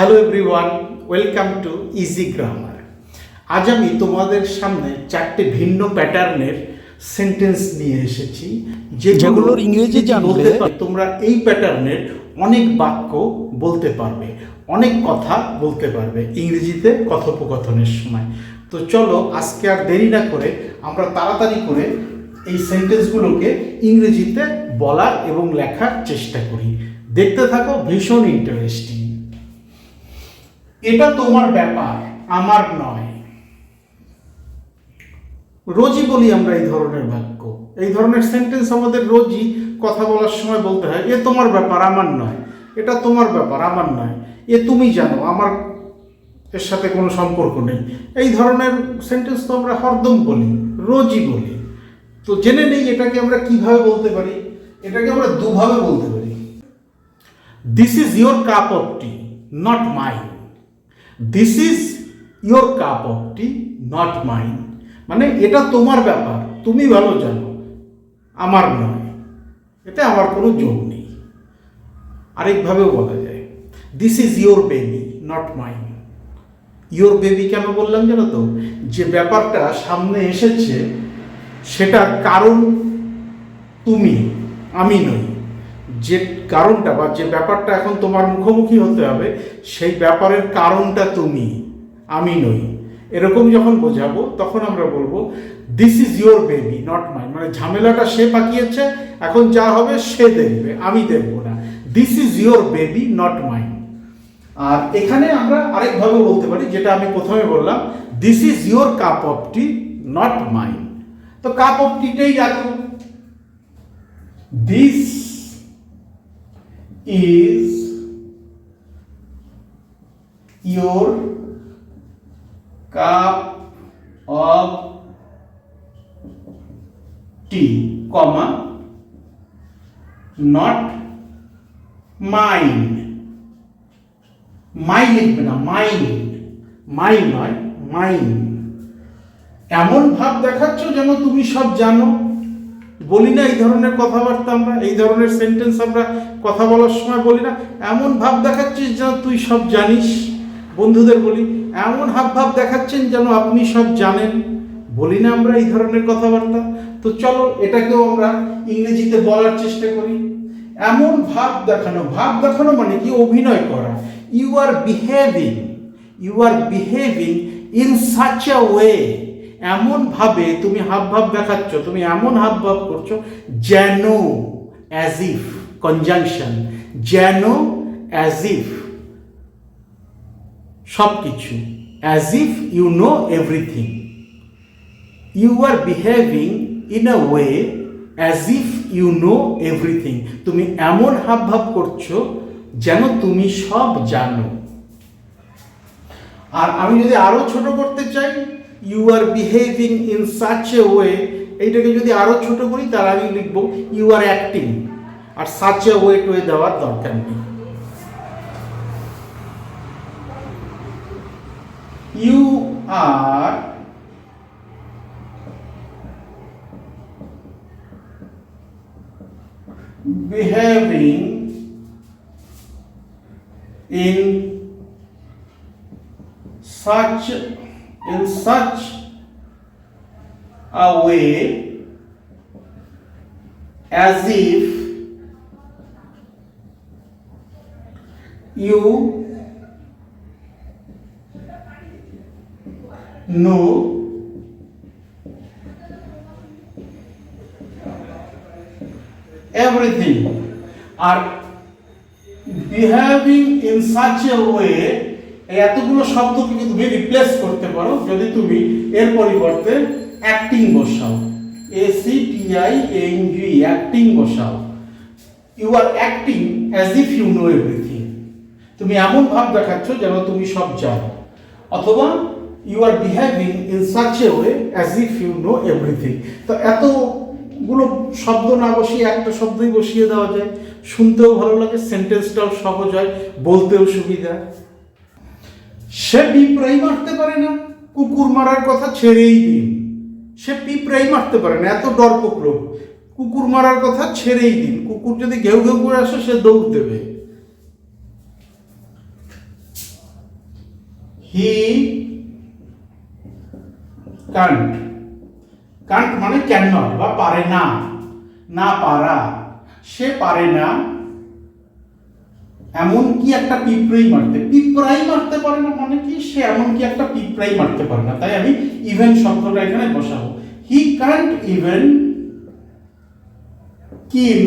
Hello everyone, welcome to easy grammar. আজ আমি তোমাদের সামনে চারটে ভিন্ন প্যাটার্নের সেন্টেন্স নিয়ে এসেছি যেগুলোর ইংরেজি জানলে তোমরা এই প্যাটার্নের অনেক বাক্য বলতে পারবে, অনেক কথা বলতে পারবে ইংরেজিতে কথোপকথনের সময়। তো চলো আজকে আর দেরি না করে আমরা তাড়াতাড়ি করে এই সেন্টেন্সগুলোকে ইংরেজিতে বলার এবং লেখার চেষ্টা করি। দেখতে থাকো, ভীষণ ইন্টারেস্টিং। এটা তোমার ব্যাপার, আমার নয়। রোজই বলি আমরা এই ধরনের বাক্য, এই ধরনের সেন্টেন্স আমাদের রোজই কথা বলার সময় বলতে হয়। এ তোমার ব্যাপার, আমার নয়। এটা তোমার ব্যাপার, আমার নয়। এ তুমি জানো, আমার এর সাথে কোনো সম্পর্ক নেই। এই ধরনের সেন্টেন্স তো আমরা হরদম বলি, রোজই বলি। তো জেনে নেই এটাকে আমরা কিভাবে বলতে পারি। এটাকে আমরা দুভাবে বলতে পারি। This is your cup of tea, not mine. This is your cup of tea, not mine. মানে এটা তোমার ব্যাপার, তুমি ভালো জানো, আমার নয়। এতে আমার কোনো যোগ নেই। আরেকভাবেও বলা যায়, this is your baby, not mine. Your baby কেন বললাম জানো তো? যে ব্যাপারটা সামনে এসেছে সেটার কারণ তুমি, আমি নই। যে কারণটা বা যে ব্যাপারটা এখন তোমার মুখোমুখি হতে হবে সেই ব্যাপারের কারণটা তুমি, আমি নই। এরকম যখন বোঝাবো তখন আমরা বলবো this is your baby, not mine. মানে ঝামেলাটা সে পাকিয়েছে, এখন যা হবে সে দেখবে, আমি দেখবো না। This is your baby, not mine. আর এখানে আমরা আরেকভাবে বলতে পারি, যেটা আমি প্রথমে বললাম, this is your cup of tea, not mine. তো কাপ অফ টিটাই রাখো। This is your cup of tea, comma, not mine. My লিখবে না, মাইন। মাই নয়, মাইন। এমন ভাব দেখাচ্ছ যেন তুমি সব জানো। বলি না এই ধরনের কথাবার্তা আমরা, এই ধরনের সেন্টেন্স আমরা কথা বলার সময় বলি না, এমন ভাব দেখাচ্ছিস যেন তুই সব জানিস। বন্ধুদের বলি, এমন হাবভাব দেখাচ্ছেন যেন আপনি সব জানেন। বলি না আমরা এই ধরনের কথাবার্তা? তো চলো এটাকেও আমরা ইংরেজিতে বলার চেষ্টা করি। এমন ভাব দেখানো, ভাব দেখানো মানে কি? অভিনয় করা। You are behaving in such a way. এমন ভাবে তুমি হাবভাব দেখাচ্ছ, তুমি এমন হাবভাব করছো যেন, অ্যাজ ইফ, কনজাংশন, যেন, অ্যাজ ইফ, সব কিছু, as if you know everything. You are behaving in a way as if you know everything. তুমি এমন হাবভাব করছো যেন তুমি সব জানো। আর আমি যদি আরো ছোট করতে চাই, you are behaving in such a way, এইটাকে যদি আরো ছোট করি তার আগে লিখবো ইউ আর অ্যাক্টিং। আর সাচ এ ওয়ে টুয়ে দেওয়ার দরকার নেই। You are behaving in such a way as if you know everything. আর behaving in such a way, এতগুলো শব্দকে তুমি রিপ্লেস করতে পারো যদি তুমি এর পরিবর্তে অ্যাক্টিং বসাও। ACTING, অ্যাক্টিং বসাও। You are acting as if you know everything. তুমি এমন ভাব দেখাচ্ছ যেন তুমি সব জানো। অথবা you are behaving in such a way as if you know everything. তো এতগুলো শব্দ না বসিয়ে একটা শব্দই বসিয়ে দেওয়া যায়, শুনতেও ভালো লাগে, সেন্টেন্সটাও সহজ হয়, বলতেও সুবিধা। সে পিঁপড়াই মারতে পারে না, কুকুর মারার কথা ছেড়েই দিন। সে পিঁপড়াই মারতে পারে না, এত ডরপোক লোক। কুকুর মারার কথা ছেড়েই দিন। কুকুর যদি ঘেউ ঘেউ করে আসে সে দৌড় দেবে। হি কান্ট, কান্ট মানে ক্যান নট বা পারে না, না পারা, সে পারে না এমন কি একটা পিঁপড়াই মারতে, পিঁপড়াই মারতে পারে না মানে কি, সে এমন কি একটা পিঁপড়াই মারতে পারে না, তাই আমি ইভেন শব্দটা এখানে বসাবো। হি Kant even kill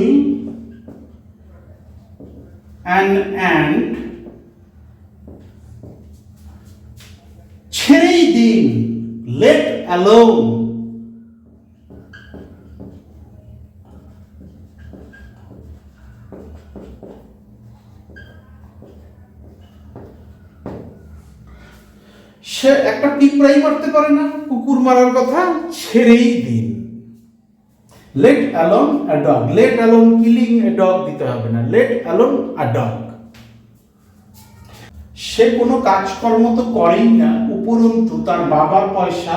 an ant, ছেড়েই দিন, লেট অ্যালোন, সে একটা পিঁপড়াই মারতে পারে না, কুকুর মারার কথা, ছেড়েই দিন। Let alone a dog, let alone killing a dog দিতে হবে না, লেট অ্যালোন আ ডগ। সে কোনো কাজকর্ম তো করেই না, উপরন্তু তার বাবার পয়সা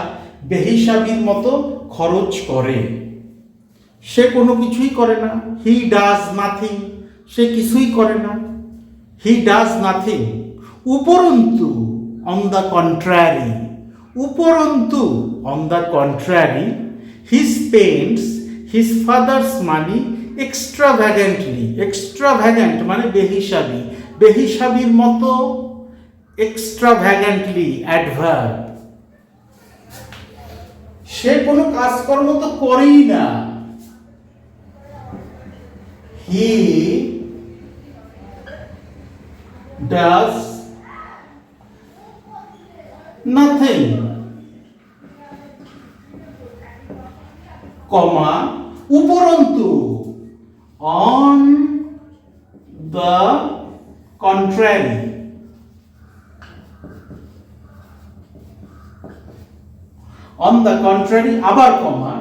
বেহিসাবির মতো খরচ করে। সে কোনো কিছুই করে না, হি ডাজ নাথিং, সে কিছুই করে না, হি ডাজ নাথিং। উপরন্তু, অন দ্য কন্ট্রারি, উপরন্তু on the contrary, he spends his father's money extravagantly, extravagant মানে বেহিসাবি, বেহিসাবির মতো, এক্সট্রাভ্যাগেন্টলি অ্যাডভার্ব। সে কোনো কাজকর্ম তো করেই না, হি ডাজ নাথিং, কমা উপরন্তু, on the contrary, on the contrary আবার কমা,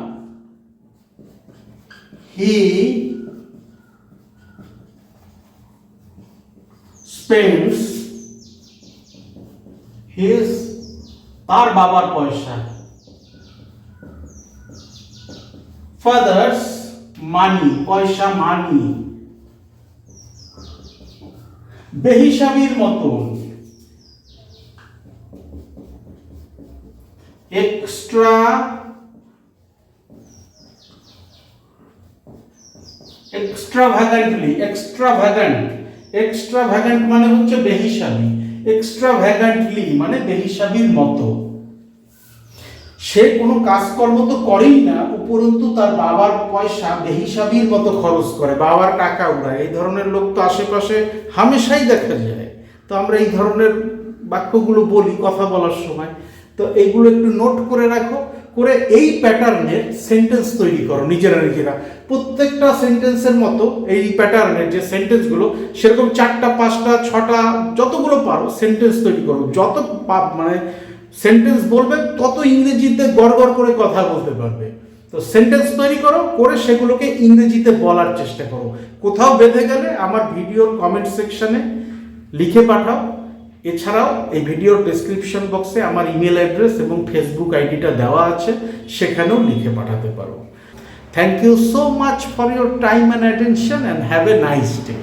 হি স্পেন্ডস হিজ, তার বাবার পয়সা, ফাদার্স মানি, পয়সা মানি, বেহিসাবির মতন, এক্সট্রাভ্যাগেন্টলি, এক্সট্রাভ্যাগেন্ট, এক্সট্রাভ্যাগেন্ট মানে হচ্ছে বেহিসাবি, এক্সট্রাভ্যাগেন্টলি মানে বেহিসাবির মতো। সে কোনো কাজকর্ম তো করেই না, উপরন্তু তার বাবার পয়সা বেহিসাবির মতো খরচ করে, বাবার টাকা উড়ায়। এই ধরনের লোক তো আশেপাশে হামেশাই দেখা যায়। তো আমরা এই ধরনের বাক্যগুলো বলি কথা বলার সময়, তো এইগুলো একটু নোট করে রাখো, করে এই প্যাটার্নের সেন্টেন্স তৈরি করো নিজেরা নিজেরা। প্রত্যেকটা সেন্টেন্সের মতো এই প্যাটার্নের যে সেন্টেন্সগুলো, সেরকম 4টা 5টা 6টা যতগুলো পারো সেন্টেন্স তৈরি করো। যত মানে সেন্টেন্স বলবে তত ইংরেজিতে গড়গড় করে কথা বলতে পারবে। তো সেন্টেন্স তৈরি করো, করে সেগুলোকে ইংরেজিতে বলার চেষ্টা করো। কোথাও বেঁধে গেলে আমার ভিডিওর কমেন্ট সেকশনে লিখে পাঠাও। এছাড়াও এই ভিডিওর ডেসক্রিপশন বক্সে আমার ইমেল অ্যাড্রেস এবং ফেসবুক আইডিটা দেওয়া আছে, সেখানেও লিখে পাঠাতে পারো। Thank you so much for your time and attention and have a nice day.